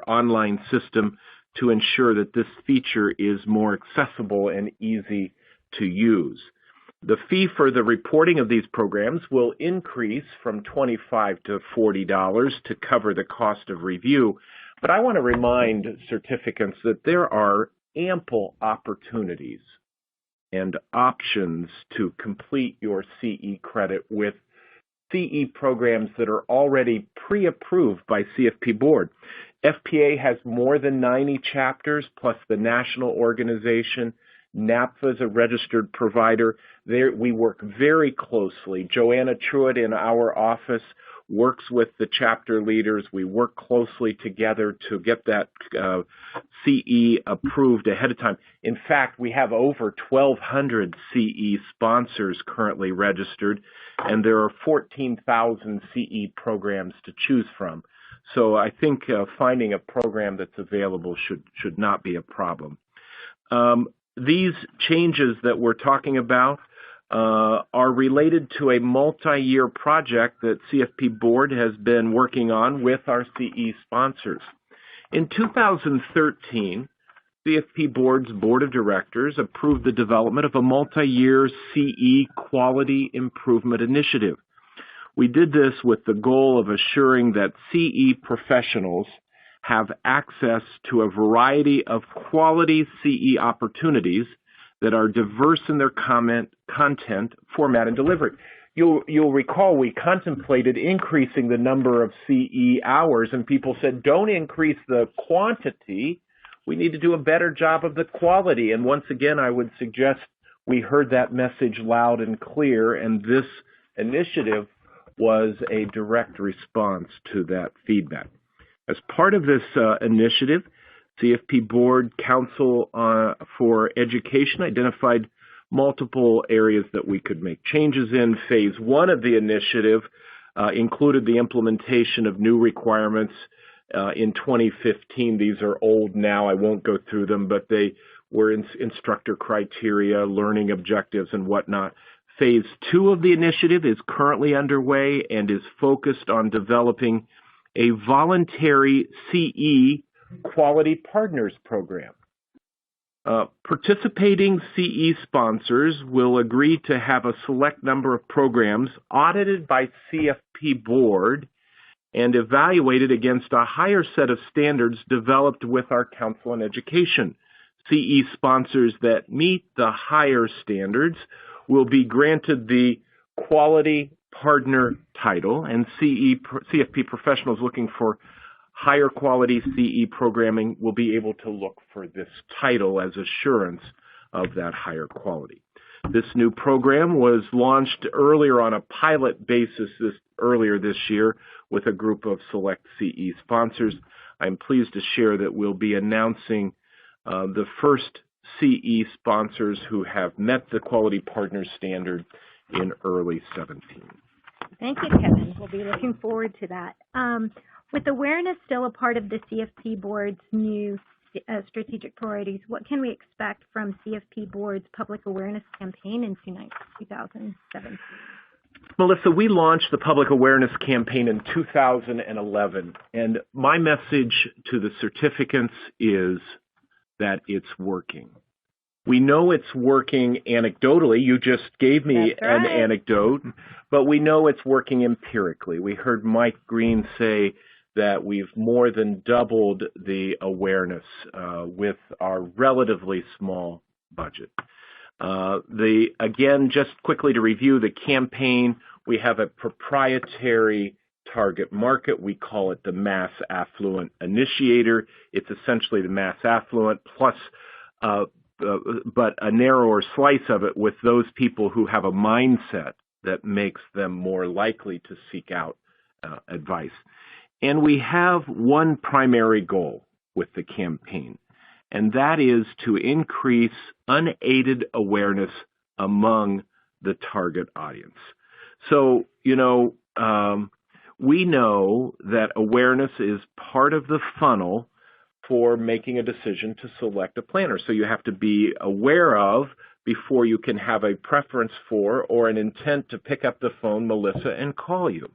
Speaker 3: online system to ensure that this feature is more accessible and easy to use. The fee for the reporting of these programs will increase from $25 to $40 to cover the cost of review. But I want to remind certificants that there are ample opportunities and options to complete your CE credit with CE programs that are already pre-approved by CFP Board. FPA has more than 90 chapters, plus the national organization. NAPFA is a registered provider. There, we work very closely. Joanna Truitt in our office works with the chapter leaders. We work closely together to get that CE approved ahead of time. In fact, we have over 1,200 CE sponsors currently registered, and there are 14,000 CE programs to choose from. So I think finding a program that's available should not be a problem. These changes that we're talking about are related to a multi-year project that CFP Board has been working on with our CE sponsors. In 2013, CFP Board's Board of Directors approved the development of a multi-year CE Quality Improvement Initiative. We did this with the goal of assuring that CE professionals have access to a variety of quality CE opportunities that are diverse in their content, format, and delivery. You'll recall we contemplated increasing the number of CE hours, and people said, don't increase the quantity. We need to do a better job of the quality. And once again, I would suggest we heard that message loud and clear, and this initiative was a direct response to that feedback. As part of this initiative, CFP Board Council for Education identified multiple areas that we could make changes in. Phase one of the initiative included the implementation of new requirements in 2015. These are old now. I won't go through them, but they were instructor criteria, learning objectives, and whatnot. Phase two of the initiative is currently underway and is focused on developing a voluntary CE Quality Partners Program. Participating CE sponsors will agree to have a select number of programs audited by CFP Board and evaluated against a higher set of standards developed with our Council on Education. CE sponsors that meet the higher standards will be granted the Quality Partner title, and CFP professionals looking for higher quality CE programming will be able to look for this title as assurance of that higher quality. This new program was launched earlier on a pilot basis earlier this year with a group of select CE sponsors. I'm pleased to share that we'll be announcing the first CE sponsors who have met the quality partner standard in early 17.
Speaker 1: Thank you, Kevin. We'll be looking forward to that. With awareness still a part of the CFP Board's new strategic priorities, what can we expect from CFP Board's public awareness campaign in 2017?
Speaker 3: Melissa, we launched the public awareness campaign in 2011, and my message to the certificants is that it's working. We know it's working anecdotally. You just gave me an anecdote, but we know it's working empirically. We heard Mike Greene say that we've more than doubled the awareness with our relatively small budget. Again, just quickly to review the campaign, we have a proprietary target market. We call it the mass affluent initiator. It's essentially the mass affluent plus, but a narrower slice of it with those people who have a mindset that makes them more likely to seek out advice. And we have one primary goal with the campaign, and that is to increase unaided awareness among the target audience. So, we know that awareness is part of the funnel for making a decision to select a planner. So you have to be aware of before you can have a preference for or an intent to pick up the phone, Melissa, and call you.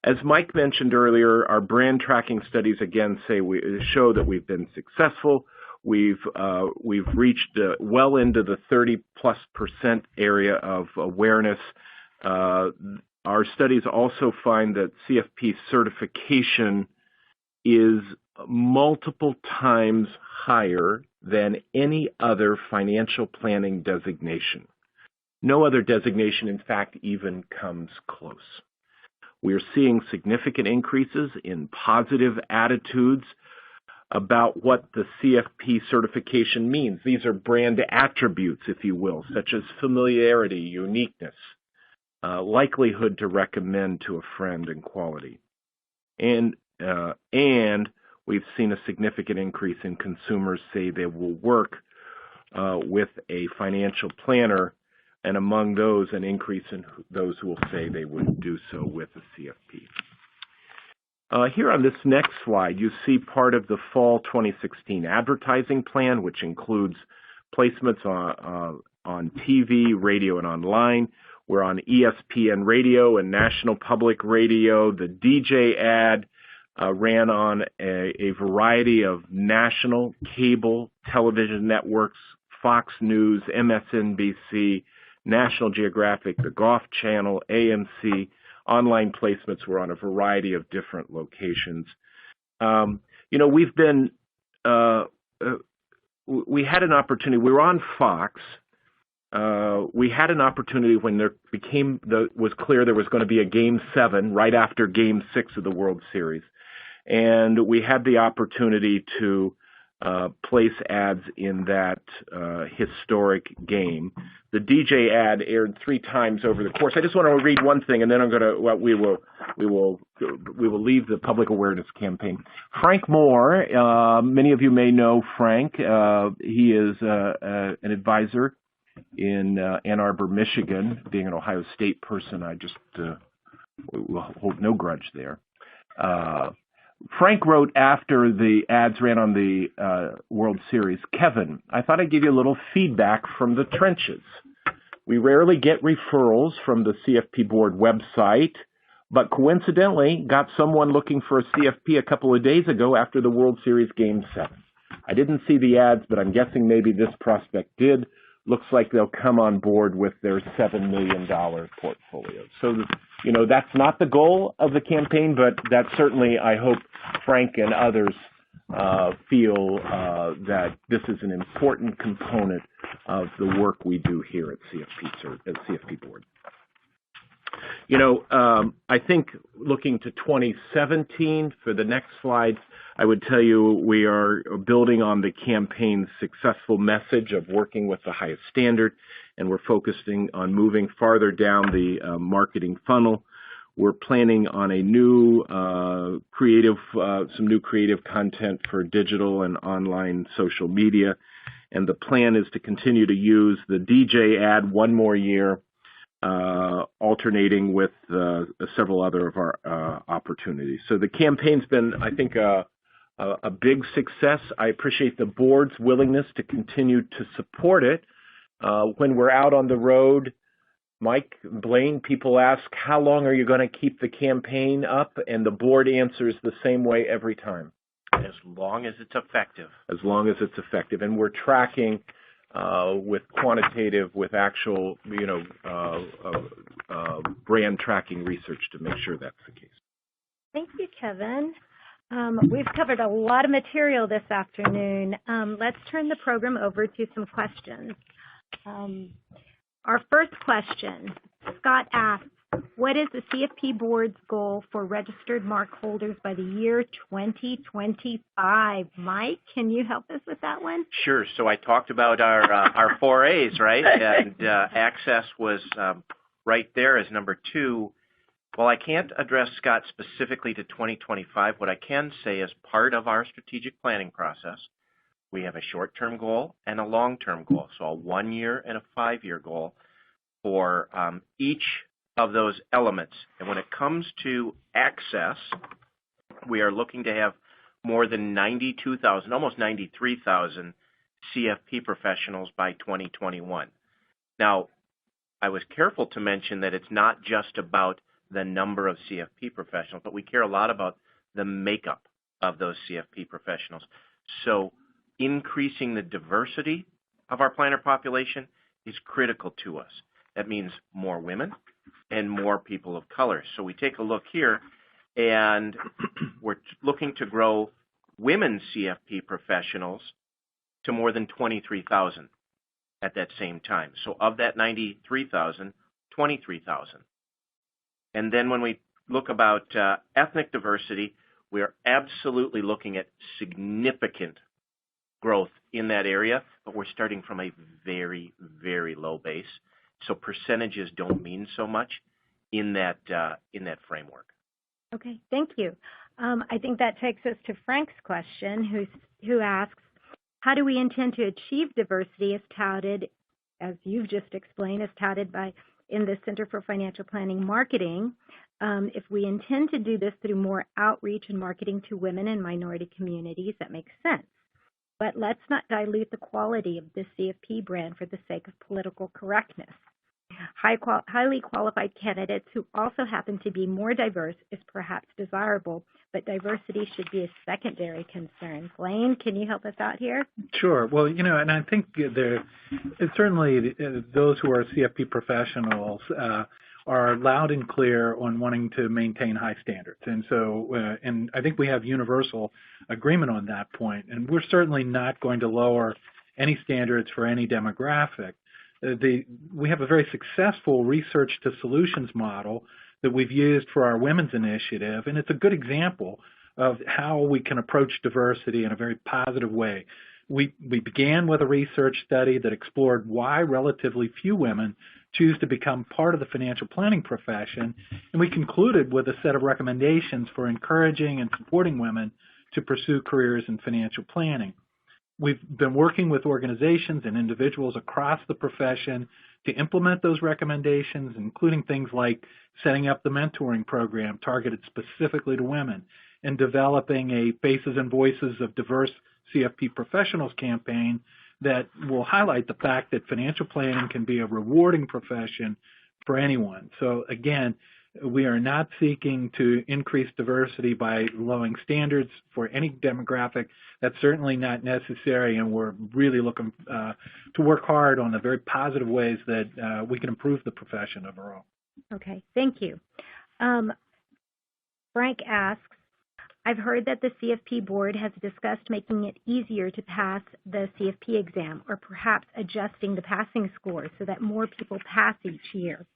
Speaker 3: As Mike mentioned earlier, our brand tracking studies again show that we've been successful. We've reached well into the 30+% area of awareness. Our studies also find that CFP certification is multiple times higher than any other financial planning designation. No other designation, in fact, even comes close. We are seeing significant increases in positive attitudes about what the CFP certification means. These are brand attributes, if you will, such as familiarity, uniqueness, likelihood to recommend to a friend, and quality. And we've seen a significant increase in consumers say they will work with a financial planner, and among those, an increase in those who will say they would do so with a CFP. Here on this next slide, you see part of the fall 2016 advertising plan, which includes placements on TV, radio, and online. We're on ESPN Radio and National Public Radio. The DJ ad ran on a variety of national cable television networks, Fox News, MSNBC, National Geographic, the Golf Channel, AMC. Online placements were on a variety of different locations. We've been, we had an opportunity. We were on Fox. We had an opportunity when there was clear there was going to be a Game 7 right after Game 6 of the World Series. And we had the opportunity to place ads in that historic game. The DJ ad aired 3 times over the course. I just want to read one thing, and then we will leave the public awareness campaign. Frank Moore, many of you may know Frank. He is an advisor in Ann Arbor, Michigan. Being an Ohio State person, I just will hold no grudge there. Frank wrote after the ads ran on the World Series, "Kevin, I thought I'd give you a little feedback from the trenches. We rarely get referrals from the CFP Board website, but coincidentally got someone looking for a CFP a couple of days ago after the World Series Game 7. I didn't see the ads, but I'm guessing maybe this prospect did. Looks like they'll come on board with their $7 million portfolio." So, that's not the goal of the campaign, but that certainly, I hope, Frank and others feel that this is an important component of the work we do here at CFP Board. I think looking to 2017 for the next slide, I would tell you we are building on the campaign's successful message of working with the highest standard, and we're focusing on moving farther down the marketing funnel. We're planning on a new some new creative content for digital and online social media, and the plan is to continue to use the DJ ad one more year, alternating with several other of our opportunities. So the campaign's been, I think, a big success. I appreciate the board's willingness to continue to support it. When we're out on the road, Mike, Blaine, people ask, how long are you going to keep the campaign up? And the board answers the same way every time.
Speaker 2: As long as it's effective.
Speaker 3: As long as it's effective. And we're tracking with quantitative, with actual, brand tracking research to make sure that's the case.
Speaker 1: Thank you, Kevin. We've covered a lot of material this afternoon. Let's turn the program over to some questions. Our first question, Scott asks, what is the CFP Board's goal for registered mark holders by the year 2025? Mike, can you help us with that one?
Speaker 2: Sure. So I talked about our 4As, right? And access was right there as number 2. Well, I can't address Scott specifically to 2025. What I can say is part of our strategic planning process, we have a short-term goal and a long-term goal, so a 1-year and a 5-year goal for each of those elements. And when it comes to access, we are looking to have more than 92,000, almost 93,000 CFP professionals by 2021. Now, I was careful to mention that it's not just about the number of CFP professionals, but we care a lot about the makeup of those CFP professionals. So increasing the diversity of our planner population is critical to us. That means more women and more people of color. So we take a look here, and we're looking to grow women CFP professionals to more than 23,000 at that same time. So of that 93,000, 23,000. And then when we look about ethnic diversity, we are absolutely looking at significant growth in that area, but we're starting from a very, very low base. So percentages don't mean so much in that framework.
Speaker 1: Okay, thank you. I think that takes us to Frank's question, who asks, how do we intend to achieve diversity as touted, as you've just explained, as touted in the Center for Financial Planning Marketing, if we intend to do this through more outreach and marketing to women and minority communities, that makes sense. But let's not dilute the quality of the CFP brand for the sake of political correctness. Highly qualified candidates who also happen to be more diverse is perhaps desirable, but diversity should be a secondary concern. Blaine, can you help us out here?
Speaker 4: Sure. Well, and I think certainly those who are CFP professionals are loud and clear on wanting to maintain high standards. And so, and I think we have universal agreement on that point. And we're certainly not going to lower any standards for any demographic. We have a very successful research to solutions model that we've used for our women's initiative, and it's a good example of how we can approach diversity in a very positive way. We began with a research study that explored why relatively few women choose to become part of the financial planning profession, and we concluded with a set of recommendations for encouraging and supporting women to pursue careers in financial planning. We've been working with organizations and individuals across the profession to implement those recommendations, including things like setting up the mentoring program targeted specifically to women and developing a Faces and Voices of Diverse CFP Professionals campaign that will highlight the fact that financial planning can be a rewarding profession for anyone. So again, we are not seeking to increase diversity by lowering standards for any demographic. That's certainly not necessary, and we're really looking to work hard on the very positive ways that we can improve the profession overall.
Speaker 1: Okay, thank you. Frank asks, I've heard that the CFP board has discussed making it easier to pass the CFP exam, or perhaps adjusting the passing score so that more people pass each year.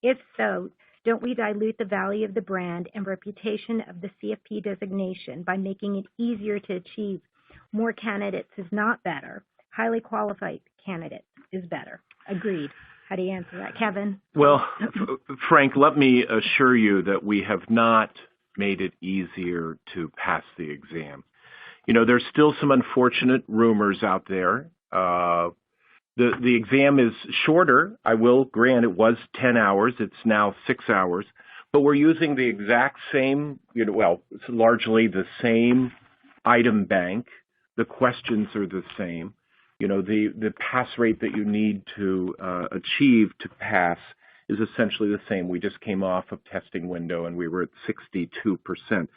Speaker 1: If so, Don't we dilute the value of the brand and reputation of the CFP designation by making it easier to achieve? More candidates is not better. Highly qualified candidates is better. Agreed. How do you answer that, Kevin?
Speaker 3: Well, Frank, let me assure you that we have not made it easier to pass the exam. You know, there's still some unfortunate rumors out there. The exam is shorter. I will grant it was 10 hours. It's now 6 hours. But we're using the exact same, it's largely the same item bank. The questions are the same. You know, the pass rate that you need to achieve to pass is essentially the same. We just came off of testing window and we were at 62%.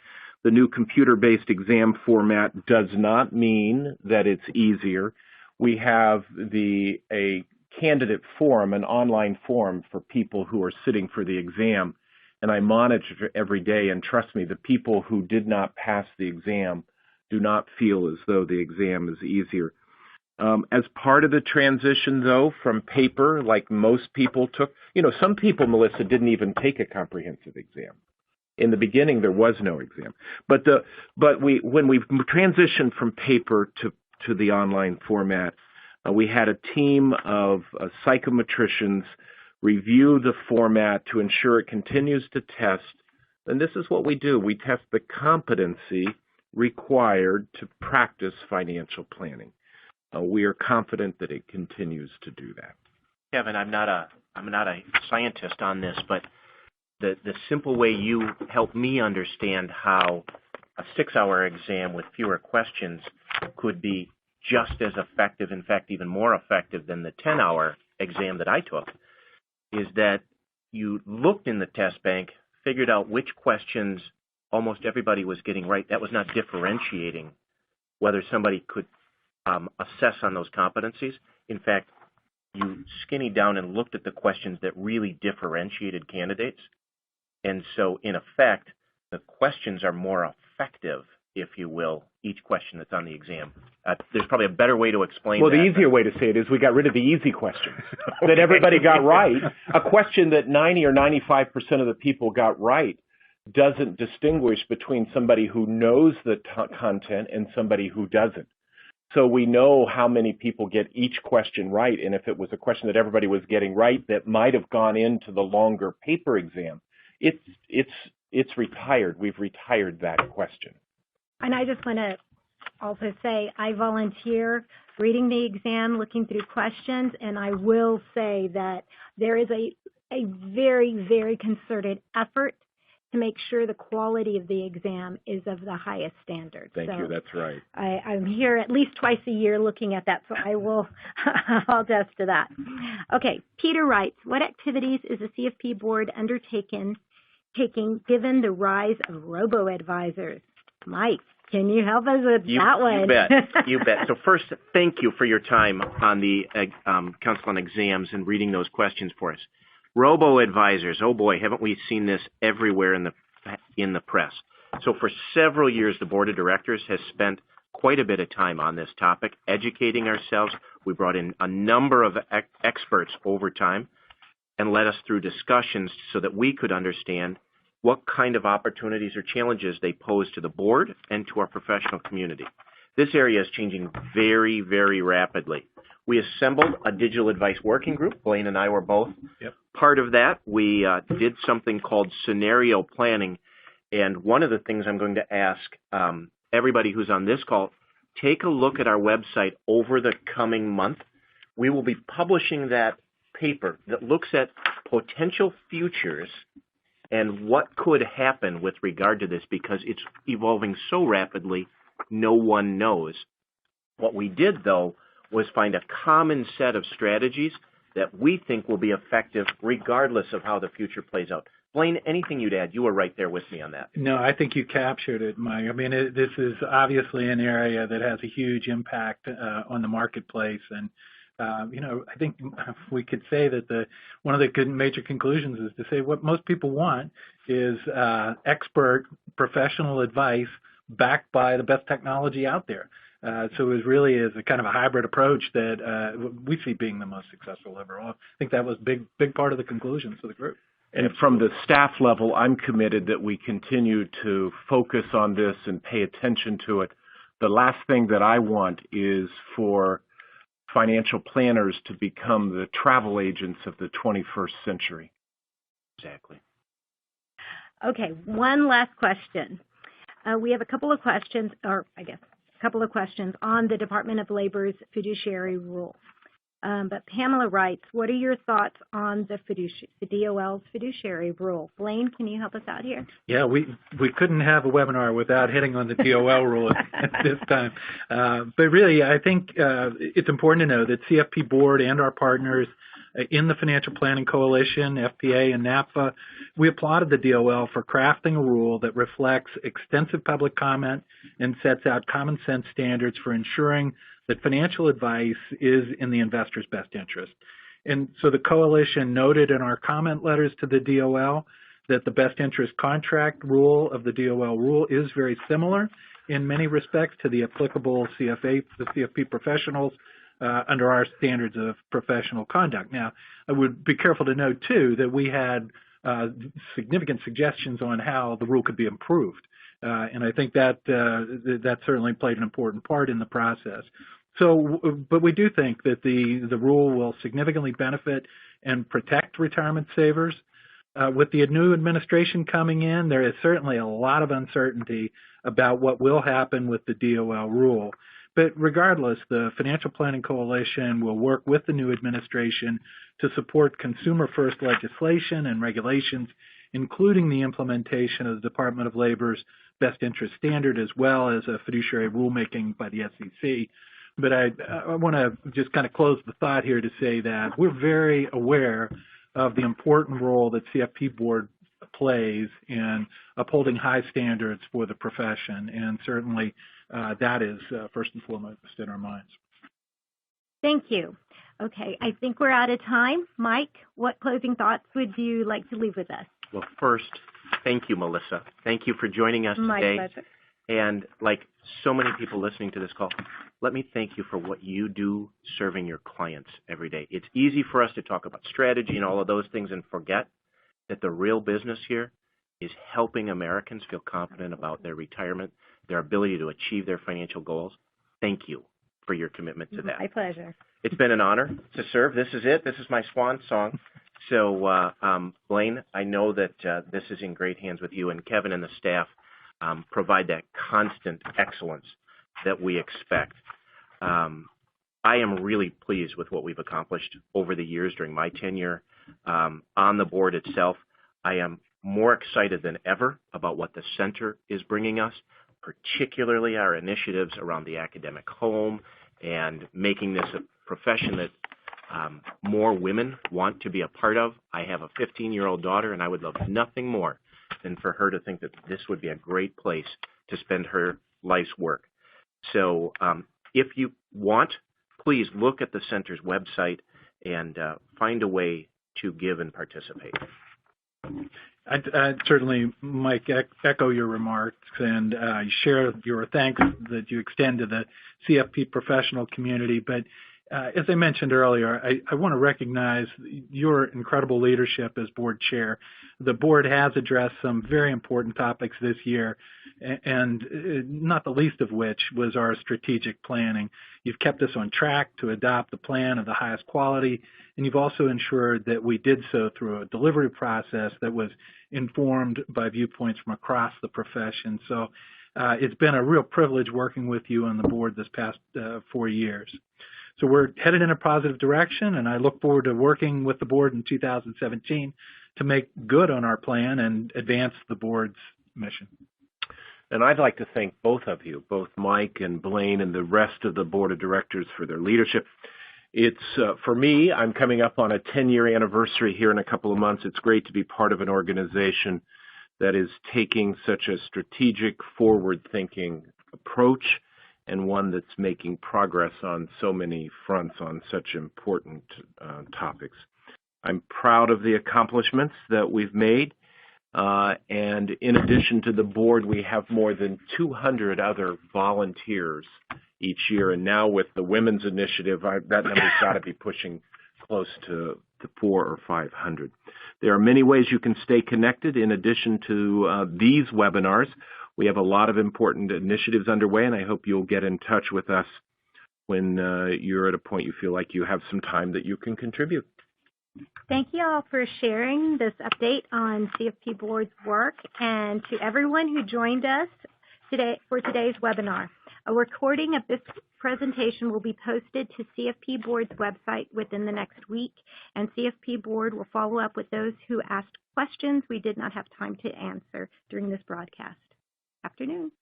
Speaker 3: The new computer-based exam format does not mean that it's easier. We have a candidate forum, an online forum for people who are sitting for the exam, and I monitor every day, and trust me, the people who did not pass the exam do not feel as though the exam is easier. As part of the transition, though, from paper, like most people took, some people, Melissa, didn't even take a comprehensive exam. In the beginning, there was no exam. But when we transitioned from paper to the online format, we had a team of psychometricians review the format to ensure it continues to test. And this is what we do. We test the competency required to practice financial planning. We are confident that it continues to do that.
Speaker 2: Kevin, I'm not a scientist on this, but the simple way you help me understand how a 6-hour exam with fewer questions could be just as effective, in fact, even more effective than the 10-hour exam that I took, is that you looked in the test bank, figured out which questions almost everybody was getting right. That was not differentiating whether somebody could assess on those competencies. In fact, you skinny down and looked at the questions that really differentiated candidates. And so, in effect, the questions are more effective, if you will, each question that's on the exam. There's probably a better way to explain that.
Speaker 3: Well, the easier way to say it is we got rid of the easy questions that everybody got right. A question that 90 or 95% of the people got right doesn't distinguish between somebody who knows the content and somebody who doesn't. So we know how many people get each question right, and if it was a question that everybody was getting right that might have gone into the longer paper exam, it's retired. We've retired that question.
Speaker 1: And I just want to also say I volunteer reading the exam, looking through questions, and I will say that there is a very, very concerted effort to make sure the quality of the exam is of the highest standard.
Speaker 3: Thank you. That's right.
Speaker 1: I'm here at least twice a year looking at that, so I'll attest to that. Okay, Peter writes, what activities is the CFP Board taking given the rise of robo-advisors? Mike, can you help us with that one?
Speaker 2: You bet. So first, thank you for your time on the Council on Exams and reading those questions for us. Robo-advisors, oh boy, haven't we seen this everywhere in the press. So for several years, the Board of Directors has spent quite a bit of time on this topic, educating ourselves. We brought in a number of experts over time and led us through discussions so that we could understand what kind of opportunities or challenges they pose to the board and to our professional community. This area is changing very, very rapidly. We assembled a digital advice working group. Blaine and I were both part of that. We did something called scenario planning. And one of the things I'm going to ask everybody who's on this call, take a look at our website over the coming month. We will be publishing that paper that looks at potential futures and what could happen with regard to this, because it's evolving so rapidly, no one knows. What we did, though, was find a common set of strategies that we think will be effective regardless of how the future plays out. Blaine, anything you'd add? You were right there with me on that.
Speaker 4: No, I think you captured it, Mike. I mean, this is obviously an area that has a huge impact on the marketplace. And, I think we could say that one of the major conclusions is to say what most people want is expert professional advice backed by the best technology out there. So it really is a kind of a hybrid approach that we see being the most successful overall. I think that was big part of the conclusions of the group.
Speaker 3: And from the staff level, I'm committed that we continue to focus on this and pay attention to it. The last thing that I want is for financial planners to become the travel agents of the 21st century.
Speaker 2: Exactly.
Speaker 1: Okay, one last question. We have a couple of questions, or I guess a couple of questions on the Department of Labor's fiduciary rule. But Pamela writes, what are your thoughts on the DOL's fiduciary rule? Blaine, can you help us out here?
Speaker 4: Yeah, we couldn't have a webinar without hitting on the DOL rule at this time. But really, I think it's important to know that CFP Board and our partners in the Financial Planning Coalition, FPA and NAPFA, we applauded the DOL for crafting a rule that reflects extensive public comment and sets out common sense standards for ensuring that financial advice is in the investor's best interest. And so the coalition noted in our comment letters to the DOL that the best interest contract rule of the DOL rule is very similar in many respects to the applicable the CFP professionals under our standards of professional conduct. Now, I would be careful to note, too, that we had significant suggestions on how the rule could be improved. And I think that certainly played an important part in the process. So, but we do think that the rule will significantly benefit and protect retirement savers. With the new administration coming in, there is certainly a lot of uncertainty about what will happen with the DOL rule. But regardless, the Financial Planning Coalition will work with the new administration to support consumer-first legislation and regulations, including the implementation of the Department of Labor's best interest standard, as well as a fiduciary rulemaking by the SEC. But I want to just kind of close the thought here to say that we're very aware of the important role that CFP Board plays in upholding high standards for the profession, and certainly that is first and foremost in our minds.
Speaker 1: Thank you. Okay, I think we're out of time. Mike, what closing thoughts would you like to leave with us?
Speaker 2: Well, first, thank you, Melissa. Thank you for joining us
Speaker 1: My
Speaker 2: today.
Speaker 1: pleasure.
Speaker 2: And like so many people listening to this call, let me thank you for what you do serving your clients every day. It's easy for us to talk about strategy and all of those things and forget that the real business here is helping Americans feel confident about their retirement, their ability to achieve their financial goals. Thank you for your commitment to that.
Speaker 1: My pleasure.
Speaker 2: It's been an honor to serve. This is it. This is my swan song. So, Blaine, I know that this is in great hands with you, and Kevin and the staff provide that constant excellence that we expect. I am really pleased with what we've accomplished over the years during my tenure on the board itself. I am more excited than ever about what the center is bringing us, particularly our initiatives around the academic home and making this a profession that more women want to be a part of. I have a 15-year-old daughter, and I would love nothing more than for her to think that this would be a great place to spend her life's work. So if you want, please look at the center's website and find a way to give and participate.
Speaker 4: I'd certainly, Mike, echo your remarks and share your thanks that you extend to the CFP professional community. But as I mentioned earlier, I want to recognize your incredible leadership as board chair. The board has addressed some very important topics this year, and not the least of which was our strategic planning. You've kept us on track to adopt the plan of the highest quality, and you've also ensured that we did so through a delivery process that was informed by viewpoints from across the profession. So it's been a real privilege working with you on the board this past 4 years. So we're headed in a positive direction, and I look forward to working with the board in 2017 to make good on our plan and advance the board's mission.
Speaker 3: And I'd like to thank both of you, both Mike and Blaine and the rest of the board of directors for their leadership. It's, for me, I'm coming up on a 10-year anniversary here in a couple of months. It's great to be part of an organization that is taking such a strategic, forward-thinking approach and one that's making progress on so many fronts on such important topics. I'm proud of the accomplishments that we've made. And in addition to the board, we have more than 200 other volunteers each year. And now with the Women's Initiative, that number's got to be pushing close to 4 or 500. There are many ways you can stay connected in addition to these webinars. We have a lot of important initiatives underway, and I hope you'll get in touch with us when you're at a point you feel like you have some time that you can contribute.
Speaker 1: Thank you all for sharing this update on CFP Board's work, and to everyone who joined us today for today's webinar. A recording of this presentation will be posted to CFP Board's website within the next week, and CFP Board will follow up with those who asked questions we did not have time to answer during this broadcast. Afternoon.